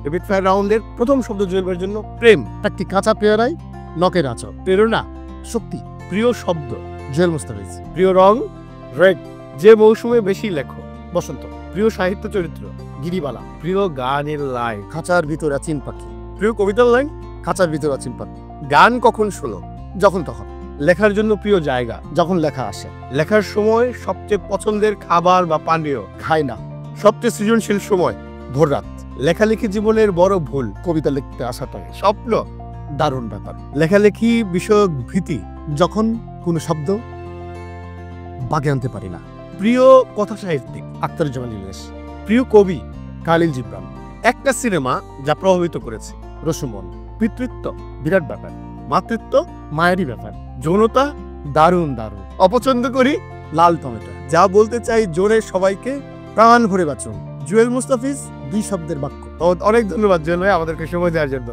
Rapid fire রাউন্ডের প্রথম শব্দ জুয়েল ভাইয়ের জন্য প্রেম। একটি কাঁচা পেয়ারায় নখের আঁচড়। প্রেরণা, শক্তি, প্রিয় শব্দ জুয়েল মুস্তাফিজ। প্রিয় রং রেড। যে মৌসুমে বেশি লেখো বসন্ত, প্রিয় সাহিত্য চরিত্র গিরিবালা। প্রিয় গানের লাইন খাঁচার ভিতর আচিন পাখি। প্রিয় কবিতার লাইন খাঁচার ভিতর আচিন পাখি। গান কখন শোনো যখন তখন, লেখার জন্য প্রিয় জায়গা যখন লেখা আসে। লেখার সময় সবচেয়ে পছন্দের খাবার বা পানীয় খাই না, সবচেয়ে সৃজনশীল সময় ভোর রাত। লেখালেখি জীবনের বড় ভুল কবিতা লিখতে আসাটাই স্বপ্ন দারুণ ব্যাপার। লেখালেখি বিষয়ক ভীতি যখন কোনো শব্দ বাগে আনতে পারি না। প্রিয় কথা সাহিত্যিক আখতারুজ্জামান ইলিয়াস। প্রিয় কবি খালিল জিব্রান। একটা সিনেমা যা প্রভাবিত করেছে রসুমন। পিতৃত্ব বিরাট ব্যাপার, মাতৃত্ব মায়েরই ব্যাপার। যৌনতা দারুণ দারুণ। অপছন্দ করি লাল টমেটো। যা বলতে চাই জোরে সবাইকে প্রাণ ভরে বাঁচুন। জুয়েল মুস্তাফিজ। 2 শব্দের বাক্য। অনেক ধন্যবাদ জুয়েল ভাই আমাদেরকে সময় দেওয়ার জন্য।